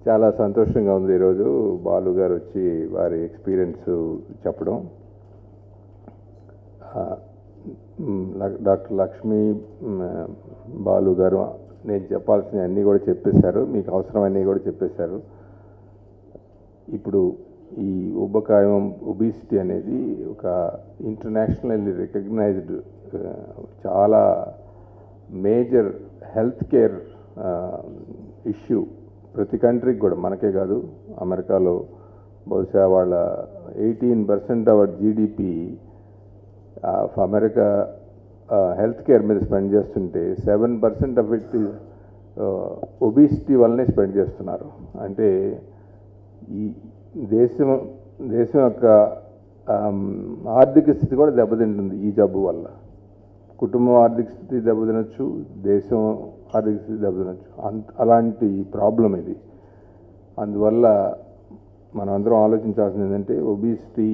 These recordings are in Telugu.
చాలా సంతోషంగా ఉంది ఈరోజు బాలు గారు వచ్చి వారి ఎక్స్పీరియన్స్ చెప్పడం. డాక్టర్ లక్ష్మి బాలు గారు నేను చెప్పాల్సిన అన్నీ కూడా చెప్పేశారు, మీకు అవసరమన్నీ కూడా చెప్పేశారు. ఇప్పుడు ఈ ఉబ్బకాయం ఒబిసిటీ అనేది ఒక ఇంటర్నేషనల్లీ రికగ్నైజ్డ్ చాలా మేజర్ హెల్త్ కేర్ ఇష్యూ. ప్రతి కంట్రీకి కూడా, మనకే కాదు, అమెరికాలో బహుశా వాళ్ళ 18% hour GDP of America health care మీద స్పెండ్ చేస్తుంటే 7% ఆఫ్ ఇట్ ఒబిసిటీ వల్లనే స్పెండ్ చేస్తున్నారు. అంటే ఈ దేశం యొక్క ఆర్థిక స్థితి కూడా దెబ్బతింటుంది ఈ జబ్బు వల్ల. కుటుంబం ఆర్థిక స్థితి దెబ్బతినొచ్చు, దేశం ఆర్థిక స్థితి దెబ్బతినొచ్చు. అలాంటి ప్రాబ్లం ఇది. అందువల్ల మనం అందరం ఆలోచించాల్సింది ఏంటంటే ఒబిసిటీ,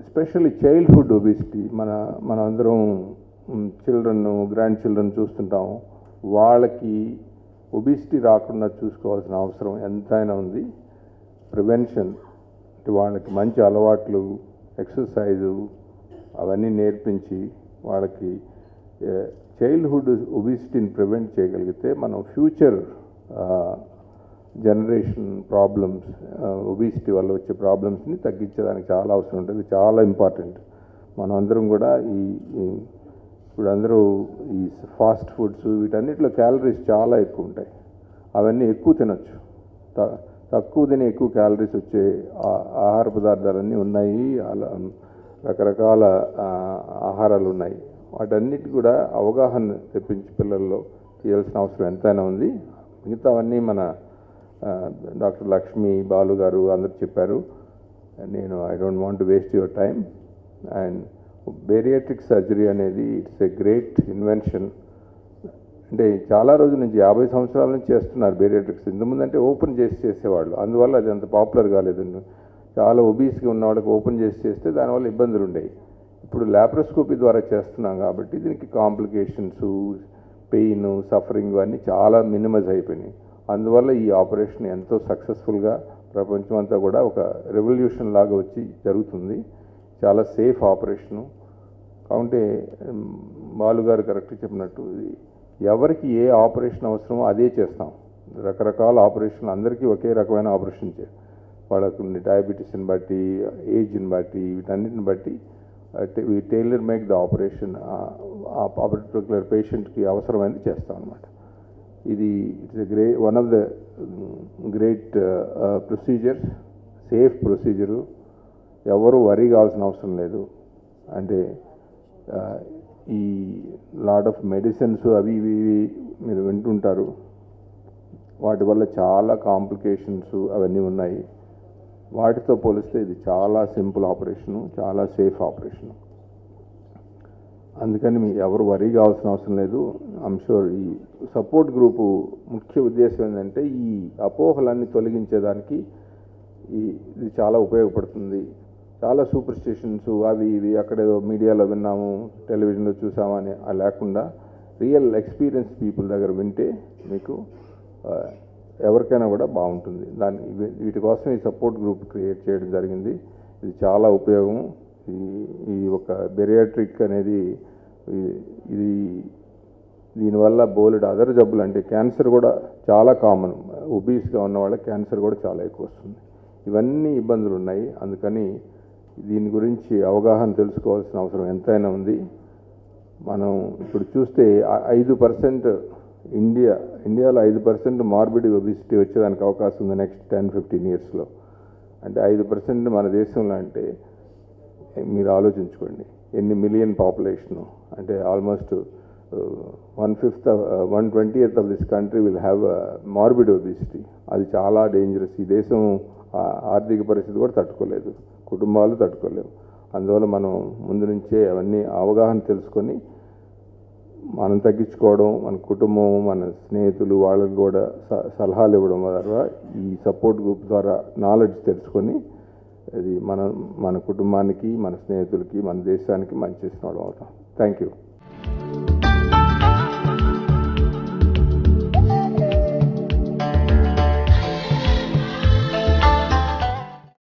ఎస్పెషల్లీ చైల్డ్హుడ్ ఒబిసిటీ. మన అందరం చిల్డ్రన్, గ్రాండ్ చిల్డ్రన్ చూస్తుంటాం. వాళ్ళకి ఒబిసిటీ రాకుండా చూసుకోవాల్సిన అవసరం ఎంతైనా ఉంది. ప్రివెన్షన్ అంటే వాళ్ళకి మంచి అలవాట్లు, ఎక్సర్సైజు అవన్నీ నేర్పించి వాళ్ళకి చైల్డ్హుడ్ ఒబిసిటీని ప్రివెంట్ చేయగలిగితే మనం ఫ్యూచర్ జనరేషన్ ప్రాబ్లమ్స్, ఒబిసిటీ వల్ల వచ్చే ప్రాబ్లమ్స్ని తగ్గించడానికి చాలా అవసరం ఉంటుంది. చాలా ఇంపార్టెంట్. మనం అందరం కూడా ఇప్పుడు అందరూ ఈ ఫాస్ట్ ఫుడ్స్ వీటన్నిటిలో క్యాలరీస్ చాలా ఎక్కువ ఉంటాయి. అవన్నీ ఎక్కువ తినొచ్చు. తక్కువ తిని ఎక్కువ క్యాలరీస్ వచ్చే ఆహార పదార్థాలన్నీ ఉన్నాయి. అలా రకరకాల ఆహారాలు ఉన్నాయి. వాటన్నిటి కూడా అవగాహన తెప్పించి పిల్లల్లో చేయాల్సిన అవసరం ఎంతైనా ఉంది. మిగతావన్నీ మన డాక్టర్ లక్ష్మి, బాలు గారు అందరూ చెప్పారు. నేను I don't want to waste your time. And bariatric surgery అనేది ఇట్స్ ఎ గ్రేట్ ఇన్వెన్షన్. అంటే చాలా రోజుల నుంచి 50 సంవత్సరాల నుంచి చేస్తున్నారు బేరియాట్రిక్స్. ఇంతకుముందు అంటే ఓపెన్ చేసేవాళ్ళు, అందువల్ల అది అంత పాపులర్ కాలేదు. చాలా ఒబీస్గా ఉన్న వాళ్ళకి ఓపెన్ చేస్తే దానివల్ల ఇబ్బందులు ఉండేవి. ఇప్పుడు ల్యాప్రోస్కోపీ ద్వారా చేస్తున్నాం కాబట్టి దీనికి కాంప్లికేషన్స్, పెయిన్, సఫరింగ్ అన్నీ చాలా మినిమైజ్ అయిపోయినాయి. అందువల్ల ఈ ఆపరేషన్ ఎంతో సక్సెస్ఫుల్గా ప్రపంచం అంతా కూడా ఒక రెవల్యూషన్ లాగా వచ్చి జరుగుతుంది. చాలా సేఫ్ ఆపరేషను. కాబట్టి బాలుగారు కరెక్ట్ చెప్పినట్టు ఎవరికి ఏ ఆపరేషన్ అవసరమో అదే చేస్తాం. రకరకాల ఆపరేషన్లు అందరికీ ఒకే రకమైన ఆపరేషన్ వాళ్ళకు డయాబెటీస్ని బట్టి, ఏజ్ని బట్టి, వీటన్నిటిని బట్టి we tailor make the operation. ఆ పర్టికులర్ పేషెంట్కి అవసరమైనది చేస్తాం అన్నమాట. ఇది it's one of the great procedure, safe procedure. ఎవరు వరీ కావాల్సిన అవసరం లేదు. అంటే ఈ లాట్ ఆఫ్ మెడిసిన్స్ అవి ఇవి మీరు వింటుంటారు. వాటి వల్ల చాలా కాంప్లికేషన్స్ అవన్నీ ఉన్నాయి. వాటితో పోలిస్తే ఇది చాలా సింపుల్ ఆపరేషను, చాలా సేఫ్ ఆపరేషను. అందుకని మీరు ఎవరు వరీ కావాల్సిన అవసరం లేదు. ఐమ్ షూర్ ఈ సపోర్ట్ గ్రూపు ముఖ్య ఉద్దేశం ఏంటంటే ఈ అపోహలన్నీ తొలగించేదానికి ఇది చాలా ఉపయోగపడుతుంది. చాలా సూపర్ స్టిషన్స్ అవి ఇవి అక్కడేదో మీడియాలో విన్నాము, టెలివిజన్లో చూసామని లేకుండా రియల్ ఎక్స్పీరియన్స్ పీపుల్ దగ్గర వింటే మీకు ఎవరికైనా కూడా బాగుంటుంది. వీటి కోసం ఈ సపోర్ట్ గ్రూప్ క్రియేట్ చేయడం జరిగింది. ఇది చాలా ఉపయోగం. ఈ ఒక బెరియాట్రిక్ అనేది ఇది దీనివల్ల బోలెడు అదర్ జబ్బులు అంటే క్యాన్సర్ కూడా చాలా కామన్. ఒబీస్గా ఉన్న వాళ్ళకి క్యాన్సర్ కూడా చాలా ఎక్కువ వస్తుంది. ఇవన్నీ ఇబ్బందులు ఉన్నాయి. అందుకని దీని గురించి అవగాహన తెలుసుకోవాల్సిన అవసరం ఎంతైనా ఉంది. మనం ఇప్పుడు చూస్తే 5% ఇండియాలో 5% మార్బిడ్ ఒబిసిటీ వచ్చేదానికి అవకాశం ఉంది నెక్స్ట్ 10-15 ఇయర్స్లో. అంటే 5% మన దేశంలో అంటే మీరు ఆలోచించుకోండి ఎన్ని మిలియన్ పాపులేషను. అంటే almost 1/20 of this country will have morbid obesity. అది చాలా డేంజరస్. ఈ దేశం ఆర్థిక పరిస్థితి కూడా తట్టుకోలేదు, కుటుంబాలు తట్టుకోలేవు. అందువల్ల మనం ముందు నుంచే అవన్నీ అవగాహన తెలుసుకొని మనం తగ్గించుకోవడం, మన కుటుంబం, మన స్నేహితులు వాళ్ళకి కూడా సలహాలు ఇవ్వడం ద్వారా ఈ సపోర్ట్ గ్రూప్ ద్వారా నాలెడ్జ్ తెలుసుకొని అది మన కుటుంబానికి, మన స్నేహితులకి, మన దేశానికి మంచి చేసిన వాళ్ళం అవుతాం. Thank you.